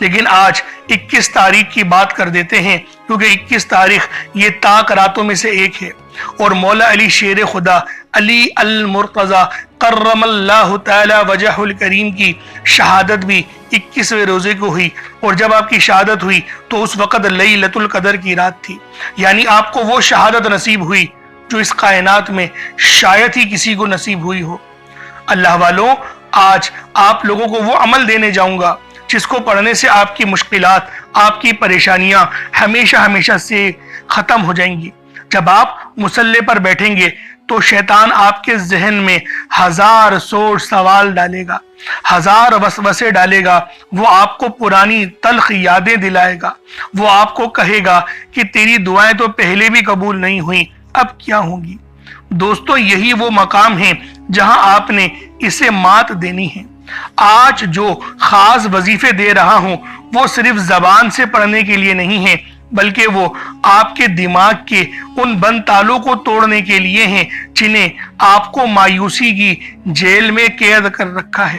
لیکن آج 21 تاریخ کی بات کر دیتے ہیں، کیونکہ 21 تاریخ یہ تاک راتوں میں سے ایک ہے، اور مولا علی شیر خدا علی المرتضی کرم اللہ تعالی وجہ الکریم کی شہادت بھی 21ویں روزے کو ہوئی، اور جب آپ کی شہادت ہوئی تو اس وقت لیلۃ القدر کی رات تھی، یعنی آپ کو وہ شہادت نصیب ہوئی جو اس کائنات میں شاید ہی کسی کو نصیب ہوئی ہو۔ اللہ والوں، آج آپ لوگوں کو وہ عمل دینے جاؤں گا جس کو پڑھنے سے آپ کی مشکلات، آپ کی پریشانیاں ہمیشہ ہمیشہ سے ختم ہو جائیں گی۔ جب آپ مصلی پر بیٹھیں گے تو شیطان آپ کے ذہن میں 1000 سوچ سوال ڈالے گا، 1000 وسوسے ڈالے گا، وہ آپ کو پرانی تلخ یادیں دلائے گا، وہ آپ کو کہے گا کہ تیری دعائیں تو پہلے بھی قبول نہیں ہوئیں، اب کیا ہوں گی؟ دوستو، یہی وہ مقام ہے جہاں آپ نے اسے مات دینی ہے۔ آج جو خاص وظیفے دے رہا ہوں وہ صرف زبان سے پڑھنے کے لیے نہیں ہے، بلکہ وہ آپ کے دماغ کے ان بند تالوں کو توڑنے کے لیے ہیں جنہیں آپ کو مایوسی کی جیل میں قید کر رکھا ہے۔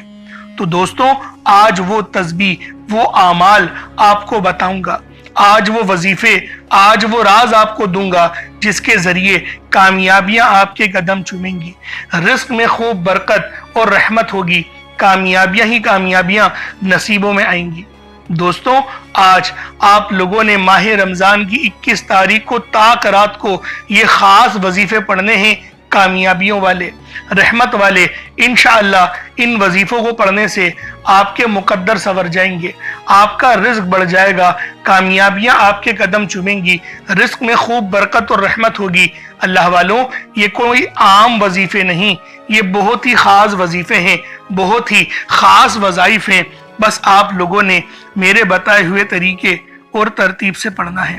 تو دوستوں، آج وہ تسبیح، وہ اعمال آپ کو بتاؤں گا، آج وہ وظیفے، آج وہ راز آپ کو دوں گا جس کے ذریعے کامیابیاں آپ کے قدم چومیں گی، رزق میں خوب برکت اور رحمت ہوگی، کامیابیاں ہی کامیابیاں نصیبوں میں آئیں گی۔ دوستوں، آج آپ لوگوں نے ماہ رمضان کی 21 تاریخ کو تاک رات کو یہ خاص وظیفے پڑھنے ہیں، کامیابیوں والے، رحمت والے۔ انشاءاللہ ان وظیفوں کو پڑھنے سے آپ کے مقدر سنور جائیں گے، آپ کا رزق بڑھ جائے گا، کامیابیاں آپ کے قدم چومیں گی، رزق میں خوب برکت اور رحمت ہوگی۔ اللہ والوں، یہ کوئی عام وظیفے نہیں، یہ بہت ہی خاص وظیفے ہیں، بہت ہی خاص وظائف ہیں۔ بس آپ لوگوں نے میرے بتائے ہوئے طریقے اور ترتیب سے پڑھنا ہے۔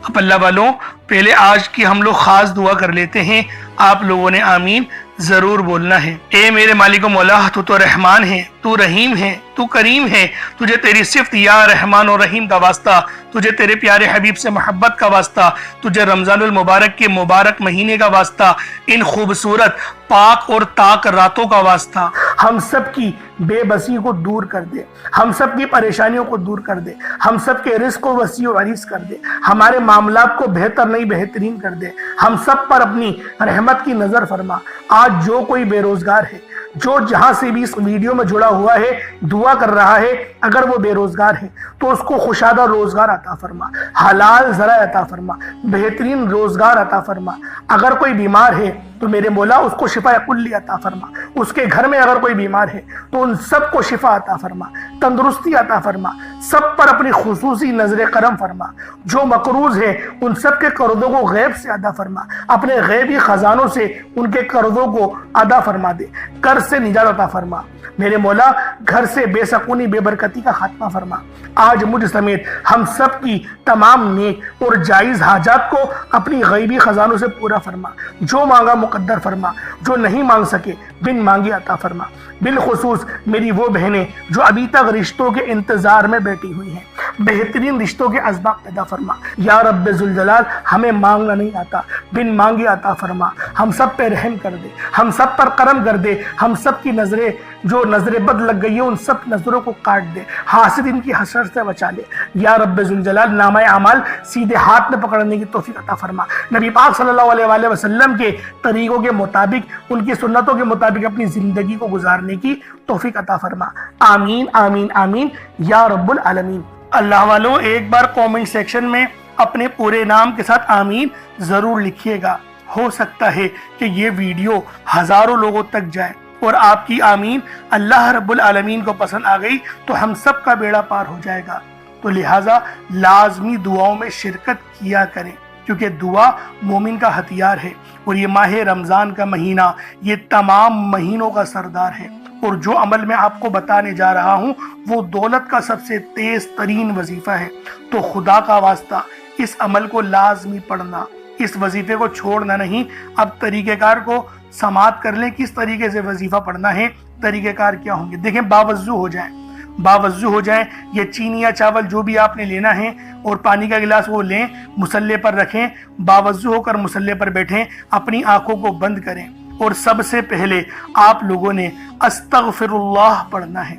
اب اللہ والوں، پہلے آج کی ہم لوگ خاص دعا کر لیتے ہیں، آپ لوگوں نے آمین ضرور بولنا ہے۔ اے میرے مالک و مولا، تو رحمان ہے، تو رحیم ہے، تو کریم ہے، تجھے تیری صفت یا رحمان و رحیم کا واسطہ، تجھے تیرے پیارے حبیب سے محبت کا واسطہ، تجھے رمضان المبارک کے مبارک مہینے کا واسطہ، ان خوبصورت پاک اور تاک راتوں کا واسطہ۔ ہم سب کی بے بسی کو دور کر دے، ہم سب کی پریشانیوں کو دور کر دے، ہم سب کے رزق کو وسیع و عریض کر دے، ہمارے معاملات کو بہتر نہیں بہترین کر دے، ہم سب پر اپنی رحمت کی نظر فرما۔ آج جو کوئی بے روزگار ہے، جو جہاں سے بھی اس ویڈیو میں جڑا ہوا ہے، دعا کر رہا ہے، اگر وہ بے روزگار ہے تو اس کو خوشادہ روزگار عطا فرما، حلال ذرائع عطا فرما، بہترین روزگار عطا فرما۔ اگر کوئی بیمار ہے تو میرے مولا اس کو شفا کلی عطا فرما، اس کے گھر میں اگر کوئی بیمار ہے تو ان سب کو شفا عطا فرما، تندرستی عطا فرما، سب پر اپنی خصوصی نظر کرم فرما۔ جو مقروض ہے ان سب کے قرضوں کو غیب سے ادا فرما، اپنے غیبی خزانوں سے ان کے قرضوں کو ادا فرما دے، قرض سے نجات عطا فرما۔ میرے مولا، گھر سے بے سکونی بے برکتی کا خاتمہ فرما۔ آج مجھ سمیت ہم سب کی تمام نیک اور جائز حاجات کو اپنی غیبی خزانوں سے پورا فرما، جو مانگا مقدر فرما، جو نہیں مانگ سکے بن مانگے عطا فرما۔ بالخصوص میری وہ بہنیں جو ابھی تک رشتوں کے انتظار میں بیٹھی ہوئی ہیں، بہترین رشتوں کے اسباب پیدا فرما۔ یا رب ذوالجلال، ہمیں مانگنا نہیں آتا، بن مانگے عطا فرما۔ ہم سب پہ رحم کر دے، ہم سب پر کرم کر دے، ہم سب کی نظریں جو نظر بد لگ گئی ہے ان سب نظروں کو کاٹ دے، حاسد ان کی حسرت سے بچا لے۔ یا رب ذوالجلال، نامہ اعمال سیدھے ہاتھ میں پکڑنے کی توفیق عطا فرما۔ نبی پاک صلی اللہ علیہ وآلہ وسلم کے طریقوں کے مطابق، ان کی سنتوں کے مطابق اپنی زندگی کو گزارنے کی توفیق عطا فرما۔ آمین آمین آمین یا رب العالمین۔ اللہ والوں، ایک بار کومنٹ سیکشن میں اپنے پورے نام کے ساتھ آمین ضرور لکھیے گا۔ ہو سکتا ہے کہ یہ ویڈیو ہزاروں لوگوں تک جائے اور آپ کی آمین اللہ رب العالمین کو پسند آ گئی تو ہم سب کا بیڑا پار ہو جائے گا۔ تو لہٰذا لازمی دعاؤں میں شرکت کیا کریں، کیونکہ دعا مومن کا ہتھیار ہے، اور یہ ماہ رمضان کا مہینہ یہ تمام مہینوں کا سردار ہے۔ اور جو عمل میں آپ کو بتانے جا رہا ہوں وہ دولت کا سب سے تیز ترین وظیفہ ہے۔ تو خدا کا واسطہ اس عمل کو لازمی پڑھنا، اس وظیفے کو چھوڑنا نہیں۔ اب طریقہ کار کو سماعت کر لیں، کس طریقے سے وظیفہ پڑھنا ہے، طریقہ کار کیا ہوں گے۔ دیکھیں، باوضو ہو جائیں، باوضو ہو جائیں، یہ چینی یا چاول جو بھی آپ نے لینا ہے اور پانی کا گلاس وہ لیں، مصلی پر رکھیں، باوضو ہو کر مصلی پر بیٹھیں، اپنی آنکھوں کو بند کریں، اور سب سے پہلے آپ لوگوں نے استغفر اللہ پڑھنا ہے۔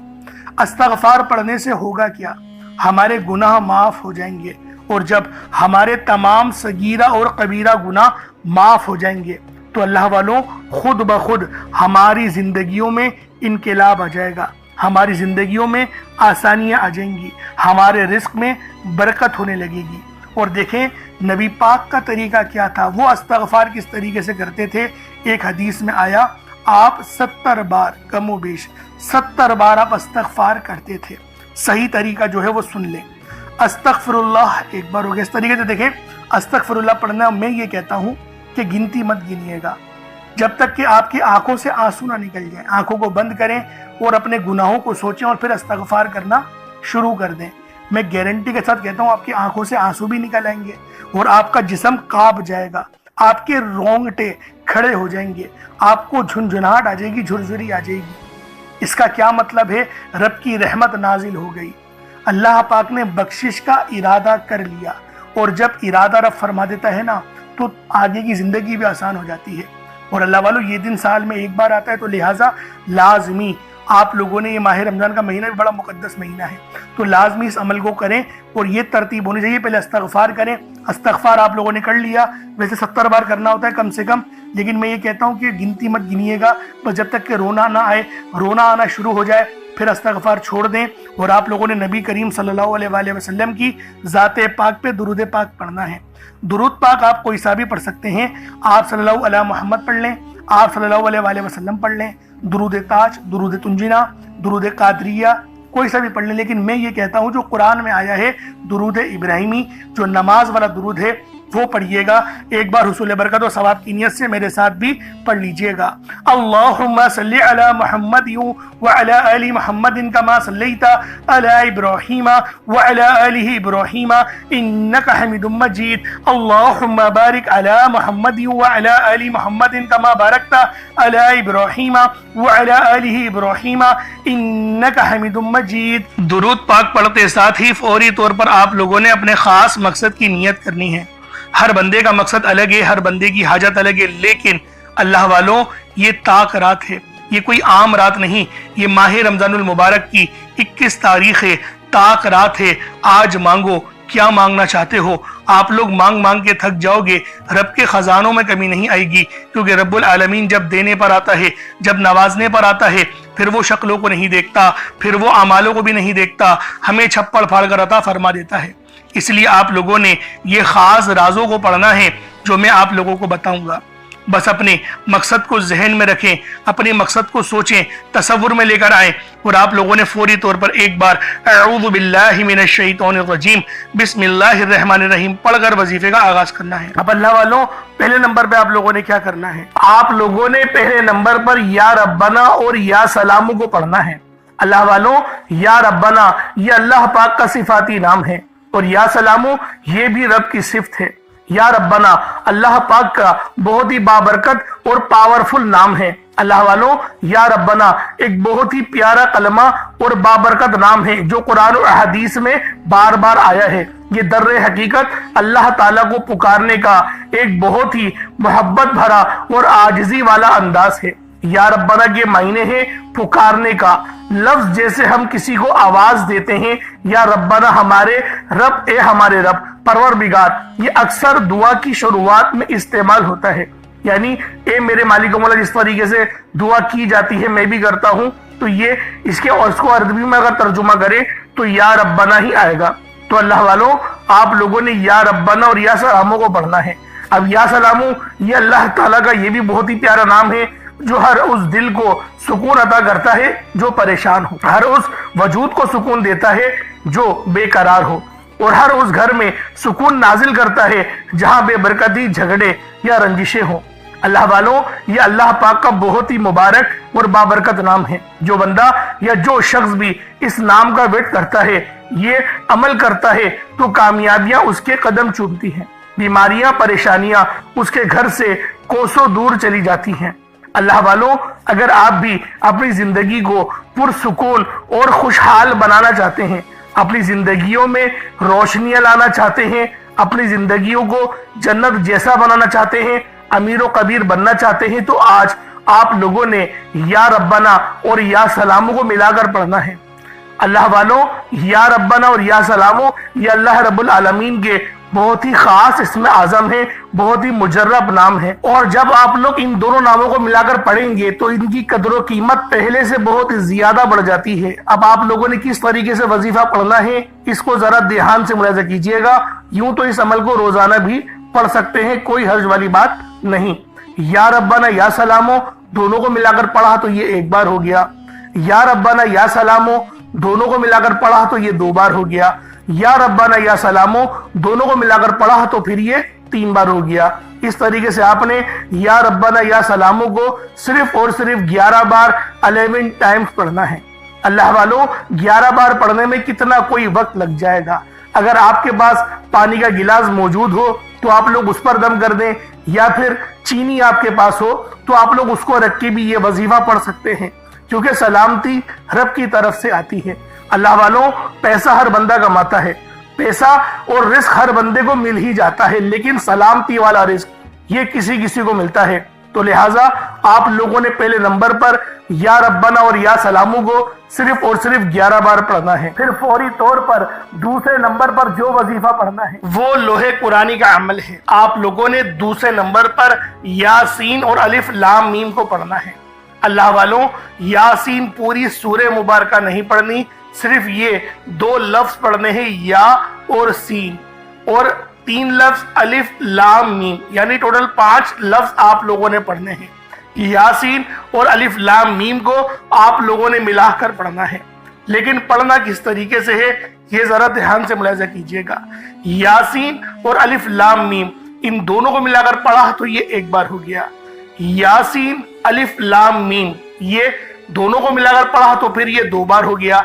استغفار پڑھنے سے ہوگا کیا؟ ہمارے گناہ معاف ہو جائیں گے، اور جب ہمارے تمام صغیرہ اور کبیرہ گناہ معاف ہو جائیں گے تو اللہ والوں خود بخود ہماری زندگیوں میں انقلاب آ جائے گا، ہماری زندگیوں میں آسانیاں آ جائیں گی، ہمارے رزق میں برکت ہونے لگے گی۔ اور دیکھیں نبی پاک کا طریقہ کیا تھا، وہ استغفار کس طریقے سے کرتے تھے۔ ایک حدیث میں آیا آپ 70 بار کم و بیش 70 بار آپ استغفار کرتے تھے۔ صحیح طریقہ جو ہے وہ سن لیں۔ استغفر اللہ ایک بار ہو گیا۔ اس طریقے سے دیکھیں استغفر اللہ پڑھنا میں یہ کہتا ہوں کہ گنتی مت گنیے گا جب تک کہ آپ کی آنکھوں سے آنسو نہ نکل جائیں۔ آنکھوں کو بند کریں اور اپنے گناہوں کو سوچیں اور پھر استغفار کرنا شروع کر دیں۔ میں گارنٹی کے ساتھ کہتا ہوں آپ کی آنکھوں سے آنسو بھی نکل آئیں گے اور آپ کا جسم کانپ جائے گا، آپ کے رونگٹے کھڑے ہو جائیں گے، آپ کو جھنجھناہٹ آ جائے گی، جھرجھری آ جائے گی۔ اس کا کیا مطلب ہے؟ رب کی رحمت نازل ہو گئی، اللہ پاک نے بخشش کا ارادہ کر لیا، اور جب ارادہ رب فرما دیتا ہے نا تو آگے کی زندگی بھی آسان ہو جاتی ہے۔ اور اللہ والو یہ دن سال میں ایک بار آتا ہے، تو لہٰذا لازمی آپ لوگوں نے، یہ ماہ رمضان کا مہینہ بھی بڑا مقدس مہینہ ہے، تو لازمی اس عمل کو کریں، اور یہ ترتیب ہونی چاہیے۔ پہلے استغفار کریں، استغفار آپ لوگوں نے کر لیا، ویسے 70 بار کرنا ہوتا ہے کم سے کم، لیکن میں یہ کہتا ہوں کہ گنتی مت گنیے گا، بس جب تک کہ رونا نہ آئے، رونا آنا شروع ہو جائے پھر استغفار چھوڑ دیں، اور آپ لوگوں نے نبی کریم صلی اللہ علیہ وآلہ وسلم کی ذات پاک پہ درود پاک پڑھنا ہے۔ درود پاک آپ کوئی سا بھی پڑھ سکتے ہیں، آپ صلی اللہ علیہ محمد پڑھ لیں، آپ صلی اللہ علیہ وآلہ وسلم پڑھ لیں، درود تاج، درود تنجینا، درود قادریہ، کوئی سا بھی پڑھ لیں، لیکن میں یہ کہتا ہوں جو قرآن میں آیا ہے درود ابراہیمی، جو نماز والا درود ہے وہ پڑھیے گا۔ ایک بار حصول برکت و ثواب کی نیت سے میرے ساتھ بھی پڑھ لیجئے گا۔ اللہم صلی علی محمد وعلی آل محمد کما صلیت علی ابراہیم وعلی آل ابراہیم انک حمید مجید۔ اللہم بارک علی محمد وعلی آل محمد کما بارکت علی ابراہیم وعلی آل ابراہیم انک حمید مجید۔ درود پاک پڑھتے ساتھ ہی فوری طور پر آپ لوگوں نے اپنے خاص مقصد کی نیت کرنی ہے۔ ہر بندے کا مقصد الگ ہے، ہر بندے کی حاجت الگ ہے، لیکن اللہ والوں یہ طاق رات ہے، یہ کوئی عام رات نہیں، یہ ماہ رمضان المبارک کی 21 تاریخ ہے، طاق رات ہے۔ آج مانگو، کیا مانگنا چاہتے ہو؟ آپ لوگ مانگ مانگ کے تھک جاؤ گے، رب کے خزانوں میں کمی نہیں آئے گی، کیونکہ رب العالمین جب دینے پر آتا ہے، جب نوازنے پر آتا ہے، پھر وہ شکلوں کو نہیں دیکھتا، پھر وہ اعمالوں کو بھی نہیں دیکھتا، ہمیں چھپڑ پھاڑ کر عطا فرما دیتا ہے۔ اس لیے آپ لوگوں نے یہ خاص رازوں کو پڑھنا ہے جو میں آپ لوگوں کو بتاؤں گا۔ بس اپنے مقصد کو ذہن میں رکھیں، اپنے مقصد کو سوچیں، تصور میں لے کر آئیں، اور آپ لوگوں نے فوری طور پر ایک بار اعوذ باللہ من الشیطان الرجیم بسم اللہ الرحمن الرحیم پڑھ کر وظیفے کا آغاز کرنا ہے۔ اب اللہ والوں پہلے نمبر پہ آپ لوگوں نے کیا کرنا ہے؟ آپ لوگوں نے پہلے نمبر پر یا ربنا اور یا سلامو کو پڑھنا ہے۔ اللہ والوں یا ربنا یہ اللہ پاک کا صفاتی نام ہے، اور یا سلامو یہ بھی رب کی صفت ہے۔ یا ربنا اللہ پاک کا بہت ہی بابرکت اور پاورفل نام ہے۔ اللہ والوں یا ربنا ایک بہت ہی پیارا کلمہ اور بابرکت نام ہے جو قرآن و حدیث میں بار بار آیا ہے۔ یہ در حقیقت اللہ تعالیٰ کو پکارنے کا ایک بہت ہی محبت بھرا اور عاجزی والا انداز ہے۔ یا ربنا کے معنی ہے پکارنے کا، لفظ جیسے ہم کسی کو آواز دیتے ہیں یا ربنا ہمارے رب، اے ہمارے رب، پروردگار، یہ اکثر دعا کی شروعات میں استعمال ہوتا ہے، یعنی اے میرے مالک و مولا جس طریقے سے دعا کی جاتی ہے میں بھی کرتا ہوں، تو یہ اس کو عربی میں اگر ترجمہ کرے تو یا ربنا ہی آئے گا۔ تو اللہ والوں آپ لوگوں نے یا ربنا اور یا سلامو کو پڑھنا ہے۔ اب یا سلامو یہ اللہ تعالیٰ کا یہ بھی بہت ہی پیارا نام ہے جو ہر اس دل کو سکون عطا کرتا ہے جو پریشان ہو، ہر اس وجود کو سکون دیتا ہے جو بے قرار ہو، اور ہر اس گھر میں سکون نازل کرتا ہے جہاں بے برکتی، جھگڑے یا رنجشیں ہوں۔ اللہ والوں یہ اللہ پاک کا بہت ہی مبارک اور بابرکت نام ہے۔ جو بندہ یا جو شخص بھی اس نام کا ویٹ کرتا ہے، یہ عمل کرتا ہے، تو کامیابیاں اس کے قدم چومتی ہیں، بیماریاں، پریشانیاں اس کے گھر سے کوسوں دور چلی جاتی ہیں۔ اللہ والوں اگر آپ بھی اپنی زندگی کو پرسکون اور خوشحال بنانا چاہتے ہیں، اپنی زندگیوں میں روشنیاں لانا چاہتے ہیں، اپنی زندگیوں کو جنت جیسا بنانا چاہتے ہیں، امیر و کبیر بننا چاہتے ہیں، تو آج آپ لوگوں نے یا ربنا اور یا سلامو کو ملا کر پڑھنا ہے۔ اللہ والوں، یا ربنا اور یا سلامو یہ اللہ رب العالمین کے بہت ہی خاص اسم اعظم ہے، بہت ہی مجرب نام ہے، اور جب آپ لوگ ان دونوں ناموں کو ملا کر پڑھیں گے تو ان کی قدر و قیمت پہلے سے بہت زیادہ بڑھ جاتی ہے۔ اب آپ لوگوں نے کس طریقے سے وظیفہ پڑھنا ہے اس کو ذرا دھیان سے ملاحظہ کیجئے گا۔ یوں تو اس عمل کو روزانہ بھی پڑھ سکتے ہیں، کوئی حرج والی بات نہیں۔ یا ربنا یا سلامو دونوں کو ملا کر پڑھا تو یہ ایک بار ہو گیا، یا ربنا یا سلامو دونوں کو ملا کر پڑھا تو یہ 2 بار ہو گیا، یا ربنا یا سلامو دونوں کو ملا کر پڑھا تو پھر یہ 3 بار ہو گیا۔ اس طریقے سے آپ نے یا ربنا یا سلامو کو صرف اور صرف 11 بار 11 ٹائمز پڑھنا ہے۔ اللہ والوں، 11 بار پڑھنے میں کتنا کوئی وقت لگ جائے گا۔ اگر آپ کے پاس پانی کا گلاس موجود ہو تو آپ لوگ اس پر دم کر دیں، یا پھر چینی آپ کے پاس ہو تو آپ لوگ اس کو رکھ کے بھی یہ وظیفہ پڑھ سکتے ہیں، کیونکہ سلامتی رب کی طرف سے آتی ہے۔ اللہ والوں، پیسہ ہر بندہ کماتا ہے، پیسہ اور رزق ہر بندے کو مل ہی جاتا ہے، لیکن سلامتی والا رزق یہ کسی کسی کو ملتا ہے۔ تو لہٰذا آپ لوگوں نے پہلے نمبر پر یا ربنا اور یا سلامو کو صرف اور صرف 11 بار پڑھنا ہے۔ پھر فوری طور پر دوسرے نمبر پر جو وظیفہ پڑھنا ہے وہ لوح قرآنی کا عمل ہے۔ آپ لوگوں نے دوسرے نمبر پر یاسین اور الف لام میم کو پڑھنا ہے۔ اللہ والوں، یاسین پوری سورہ مبارکہ نہیں پڑھنی، صرف یہ 2 لفظ پڑھنے ہیں، یا اور سین، اور 3 لفظ الف لام میم، یعنی ٹوٹل 5 لفظ آپ لوگوں نے پڑھنے ہیں۔ یاسین اور الف لام میم کو آپ لوگوں نے ملا کر پڑھنا ہے، لیکن پڑھنا کس طریقے سے ہے یہ ذرا دھیان سے ملاحظہ کیجئے گا۔ یاسین اور الف لام میم ان دونوں کو ملا کر پڑھا تو یہ 1 بار ہو گیا، یاسین الف لام میم یہ دونوں کو ملا کر پڑھا تو پھر یہ 2 بار ہو گیا،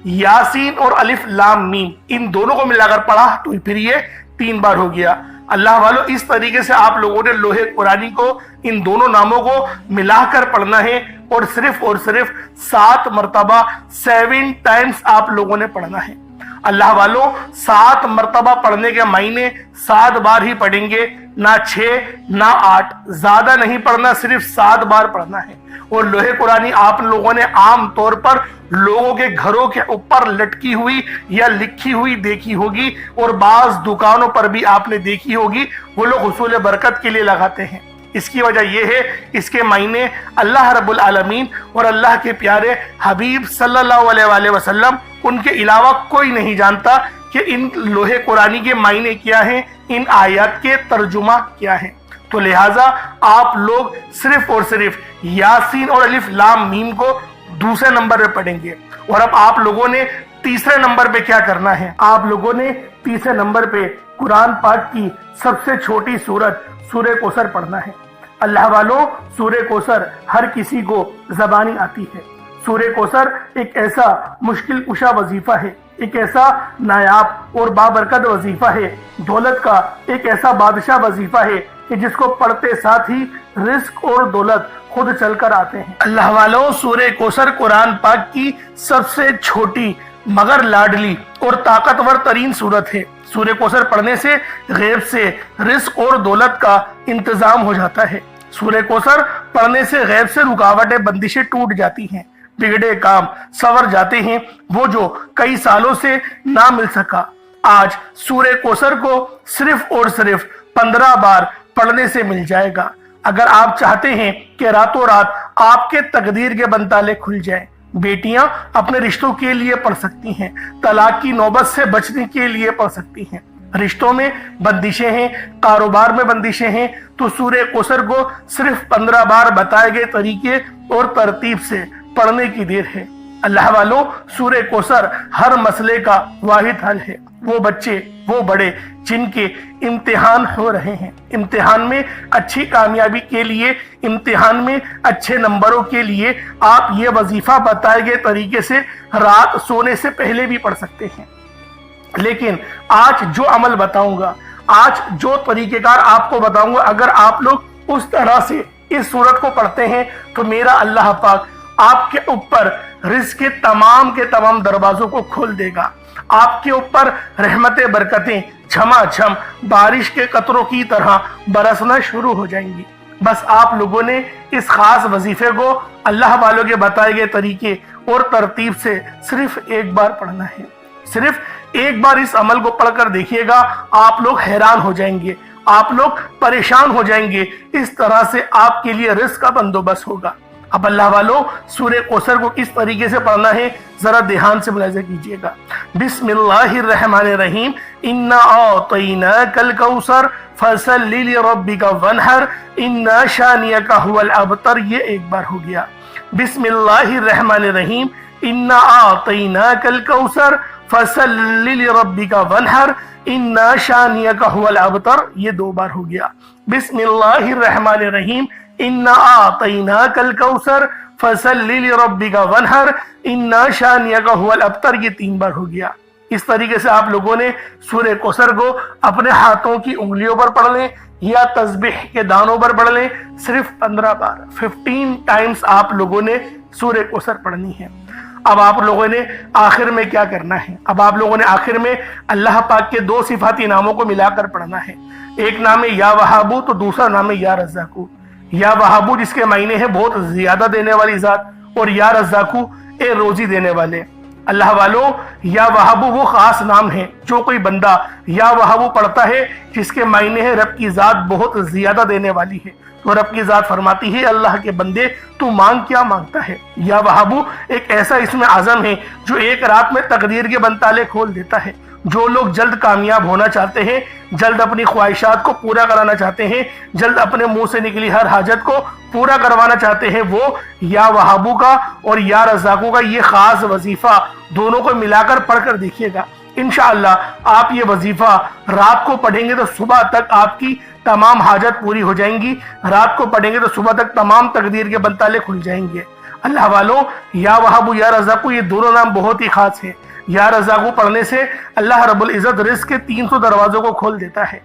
یاسین اور الف لام میم ان دونوں کو ملا کر پڑھا تو پھر یہ 3 بار ہو گیا۔ اللہ والوں، اس طریقے سے آپ لوگوں نے لوح قرآنی کو ان دونوں ناموں کو ملا کر پڑھنا ہے، اور صرف 7 مرتبہ 7 ٹائمز آپ لوگوں نے پڑھنا ہے۔ اللہ والوں، 7 مرتبہ پڑھنے کے معنی 7 بار ہی پڑھیں گے، نہ 6 نہ 8، زیادہ نہیں پڑھنا، صرف 7 بار پڑھنا ہے۔ اور لوح قرآنی آپ لوگوں نے عام طور پر لوگوں کے گھروں کے اوپر لٹکی ہوئی یا لکھی ہوئی دیکھی ہوگی، اور بعض دکانوں پر بھی آپ نے دیکھی ہوگی، وہ لوگ حصول برکت کے لیے لگاتے ہیں۔ اس کی وجہ یہ ہے، اس کے معنی اللہ رب العالمین اور اللہ کے پیارے حبیب صلی اللہ علیہ وآلہ وسلم ان کے علاوہ کوئی نہیں جانتا کہ ان لوح قرآنی کے معنی کیا ہیں، ان آیات کے ترجمہ کیا ہیں۔ تو لہٰذا آپ لوگ صرف اور صرف یاسین اور الف لام میم کو دوسرے نمبر پہ پڑھیں گے۔ اور اب آپ لوگوں نے تیسرے نمبر پہ کیا کرنا ہے؟ آپ لوگوں نے تیسرے نمبر پہ قرآن پاک کی سب سے چھوٹی سورت سورہ کوثر پڑھنا ہے۔ اللہ والوں، سورہ کوثر ہر کسی کو زبانی آتی ہے۔ سورہ کوثر ایک ایسا مشکل کشا وظیفہ ہے، ایک ایسا نایاب اور بابرکت وظیفہ ہے، دولت کا ایک ایسا بادشاہ وظیفہ ہے کہ جس کو پڑھتے ساتھ ہی رزق اور دولت خود چل کر آتے ہیں۔ اللہ والوں، سورہ کوثر قرآن پاک کی سب سے چھوٹی مگر لاڈلی اور طاقتور ترین سورت ہے۔ سورہ کوثر پڑھنے سے غیب سے رزق اور دولت کا انتظام ہو جاتا ہے۔ سورہ کوثر پڑھنے سے غیب سے رکاوٹیں بندشیں ٹوٹ جاتی ہیں، بگڑے کام سنور جاتے ہیں، وہ جو کئی سالوں سے نہ مل سکا آج سورہ کوثر کو صرف اور صرف 15 بار پڑھنے سے مل جائے گا۔ اگر آپ چاہتے ہیں کہ راتوں رات آپ کے تقدیر کے بنتالے کھل جائیں، بیٹیاں اپنے رشتوں کے لیے پڑھ سکتی ہیں، طلاق کی نوبت سے بچنے کے لیے پڑھ سکتی ہیں، رشتوں میں بندشیں ہیں، کاروبار میں بندشیں ہیں، تو سورہ کوثر کو صرف 15 بار بتائے گئے طریقے اور ترتیب سے پڑھنے کی دیر ہے۔ اللہ والوں، سورہ کوثر ہر مسئلے کا واحد حل ہے۔ وہ بچے، وہ بڑے جن کے امتحان ہو رہے ہیں، امتحان میں اچھی کامیابی کے لیے، امتحان میں اچھے نمبروں کے لیے آپ یہ وظیفہ بتائے گئے طریقے سے رات سونے سے پہلے بھی پڑھ سکتے ہیں۔ لیکن آج جو عمل بتاؤں گا، آج جو طریقہ کار آپ کو بتاؤں گا، اگر آپ لوگ اس طرح سے اس سورت کو پڑھتے ہیں تو میرا اللہ پاک آپ کے اوپر رزق کے تمام دروازوں کو کھول دے گا۔ آپ کے اوپر رحمتیں برکتیں جھما جھم بارش کے قطروں کی طرح برسنا شروع ہو جائیں گی۔ بس آپ لوگوں نے اس خاص وظیفے کو اللہ والوں کے بتائے گئے طریقے اور ترتیب سے صرف ایک بار پڑھنا ہے۔ صرف ایک بار اس عمل کو پڑھ کر دیکھیے گا، آپ لوگ حیران ہو جائیں گے، آپ لوگ پریشان ہو جائیں گے، اس طرح سے آپ کے لیے رزق کا بندوبست ہوگا۔ اب اللہ والوں، سورہ کوثر کو کس طریقے سے پڑھنا ہے ذرا دھیان سے ملاحظہ کیجئے گا۔ بسم اللہ الرحمن الرحیم، انا اعطیناک الکوثر فصل لربک وانحر ان شانئک ھو الابتر، یہ ایک بار ہو گیا۔ بسم اللہ الرحمن الرحیم، انا اعطیناک الکوثر فصل لربک وانحر ان شانئک ھو الابتر، یہ دو بار ہو گیا۔ بسم اللہ الرحمن الرحیم، انا اعطیناک الکوثر فصل لربک وانحر ان شانئک ھو الابتر، یہ تین بار ہو گیا۔ اس طریقے سے آپ لوگوں نے سورہ کوثر کو اپنے ہاتھوں کی انگلیوں پر پڑھ لیں یا تسبیح کے دانوں پر پڑھ لیں، صرف 15 بار 15 ٹائمز آپ لوگوں نے سورہ کوثر پڑھنی ہے۔ اب آپ لوگوں نے آخر میں کیا کرنا ہے؟ اب آپ لوگوں نے آخر میں اللہ پاک کے دو صفاتی ناموں کو ملا کر پڑھنا ہے۔ ایک نام ہے یا وہابو تو دوسرا نام ہے یا رزاقو۔ یا وہابو جس کے معنی ہے بہت زیادہ دینے والی ذات، اور یا رزاقو اے روزی دینے والے۔ اللہ والوں، یا وہابو وہ خاص نام ہے جو کوئی بندہ یا وہابو پڑھتا ہے جس کے معنی ہے رب کی ذات بہت زیادہ دینے والی ہے، تو رب کی ذات فرماتی ہے اللہ کے بندے تو مانگ کیا مانگتا ہے۔ یا وہابو ایک ایسا اسم اعظم ہے جو ایک رات میں تقدیر کے بند تالے کھول دیتا ہے۔ جو لوگ جلد کامیاب ہونا چاہتے ہیں، جلد اپنی خواہشات کو پورا کرانا چاہتے ہیں، جلد اپنے منہ سے نکلی ہر حاجت کو پورا کروانا چاہتے ہیں، وہ یا وہابو کا اور یا رزاقو کا یہ خاص وظیفہ دونوں کو ملا کر پڑھ کر دیکھیے گا۔ انشاءاللہ آپ یہ وظیفہ رات کو پڑھیں گے تو صبح تک آپ کی تمام حاجت پوری ہو جائیں گی، رات کو پڑھیں گے تو صبح تک تمام تقدیر کے بند تالے کھل جائیں گے۔ اللہ والوں، یا وہابو یا رزاقو یہ دونوں نام بہت ہی خاص ہیں۔ یا رزاقو پڑھنے سے اللہ رب العزت رزق کے 300 دروازوں کو کھول دیتا ہے۔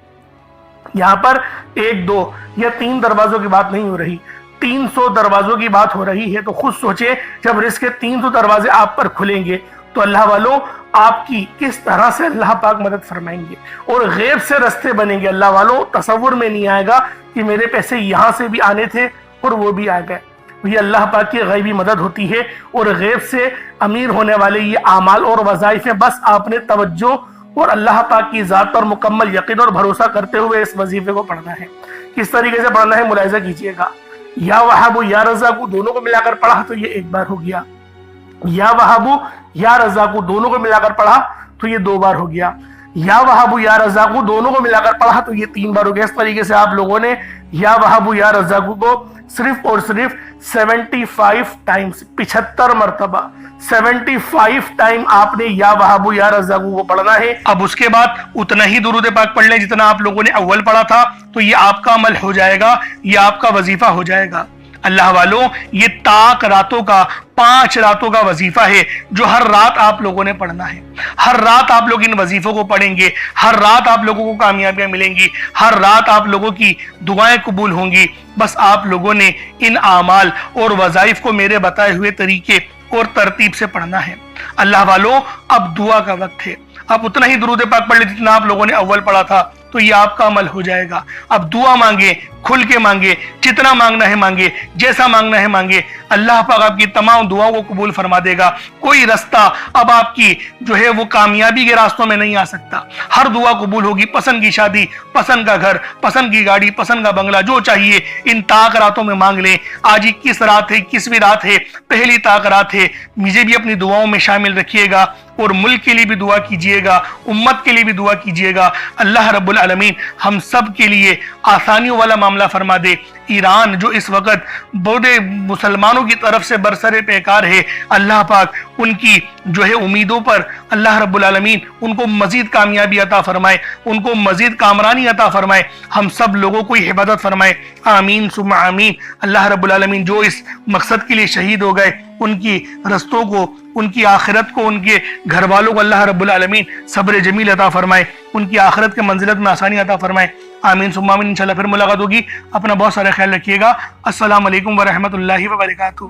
یہاں پر 1 2 یا 3 دروازوں کی بات نہیں ہو رہی، 300 دروازوں کی بات ہو رہی ہے۔ تو خود سوچیں جب رزق کے 300 دروازے آپ پر کھلیں گے تو اللہ والوں آپ کی کس طرح سے اللہ پاک مدد فرمائیں گے، اور غیب سے رستے بنیں گے۔ اللہ والوں تصور میں نہیں آئے گا کہ میرے پیسے یہاں سے بھی آنے تھے اور وہ بھی آ گئے۔ یہ اللہ پاک کی غیبی مدد ہوتی ہے، اور غیب سے امیر ہونے والے یہ اعمال اور وظائف ہیں۔ بس آپ نے توجہ اور اللہ پاک کی ذات پر مکمل یقین اور بھروسہ کرتے ہوئے اس وظیفے کو پڑھنا ہے۔ کس طریقے سے پڑھنا ہے ملاحظہ کیجئے گا۔ یا وہابو یا رزاقو دونوں کو ملا کر پڑھا تو یہ ایک بار ہو گیا۔ یا وہابو یا رزاقو دونوں کو ملا کر پڑھا تو یہ 2 بار ہو گیا۔ یا وہابو یا رزاقو دونوں کو ملا کر پڑھا تو یہ 3 بار ہو گیا۔ اس طریقے سے آپ لوگوں نے یا وہابو یا رزاقو کو صرف اور صرف 75 ٹائمز 75 مرتبہ 75 ٹائم آپ نے یا وہابو یا رزاقو کو پڑھنا ہے۔ اب اس کے بعد اتنا ہی درود پاک پڑھ لیں جتنا آپ لوگوں نے اول پڑھا تھا، تو یہ آپ کا عمل ہو جائے گا، یہ آپ کا وظیفہ ہو جائے گا۔ اللہ والوں، یہ تاک راتوں کا 5 راتوں کا وظیفہ ہے جو ہر رات آپ لوگوں نے پڑھنا ہے۔ ہر رات آپ لوگ ان وظیفوں کو پڑھیں گے، ہر رات آپ لوگوں کو کامیابیاں ملیں گی، ہر رات آپ لوگوں کی دعائیں قبول ہوں گی۔ بس آپ لوگوں نے ان اعمال اور وظائف کو میرے بتائے ہوئے طریقے اور ترتیب سے پڑھنا ہے۔ اللہ والوں، اب دعا کا وقت ہے۔ اب اتنا ہی درود پاک پڑھ لیں جتنا آپ لوگوں نے اول پڑھا تھا، تو یہ آپ کا عمل ہو جائے گا۔ اب دعا مانگے، کھل کے مانگے، جتنا مانگنا ہے مانگے، جیسا مانگنا ہے مانگے۔ اللہ پاک آپ کی تمام دعاؤں کو قبول فرما دے گا۔ کوئی رستہ اب آپ کی جو ہے وہ کامیابی کے راستوں میں نہیں آ سکتا۔ ہر دعا قبول ہوگی۔ پسند کی شادی، پسند کا گھر، پسند کی گاڑی، پسند کا بنگلہ، جو چاہیے ان طاق راتوں میں مانگ لیں۔ آج 21 رات ہے، 21ویں رات ہے، پہلی طاق رات ہے۔ مجھے بھی اپنی دعاؤں میں شامل رکھیے گا، اور ملک کے لیے بھی دعا کیجئے گا، امت کے لیے بھی دعا کیجئے گا۔ اللہ رب العالمین ہم سب کے لیے آسانیوں والا معاملہ فرما دے۔ ایران جو اس وقت بڑے مسلمانوں کی طرف سے برسر پیکار ہے، اللہ پاک ان کی جو ہے امیدوں پر اللہ رب العالمین ان کو مزید کامیابی عطا فرمائے، ان کو مزید کامرانی عطا فرمائے، ہم سب لوگوں کو حفاظت فرمائے۔ آمین ثم آمین۔ اللہ رب العالمین جو اس مقصد کے لیے شہید ہو گئے، ان کی رستوں کو، ان کی آخرت کو، ان کے گھر والوں کو اللہ رب العالمین صبر جمیل عطا فرمائے، ان کی آخرت کے منزلت میں آسانی عطا فرمائے۔ آمین ثم آمین۔ انشاءاللہ پھر ملاقات ہوگی۔ اپنا بہت سارا خیال رکھیے گا۔ السلام علیکم ورحمۃ اللہ وبرکاتہ۔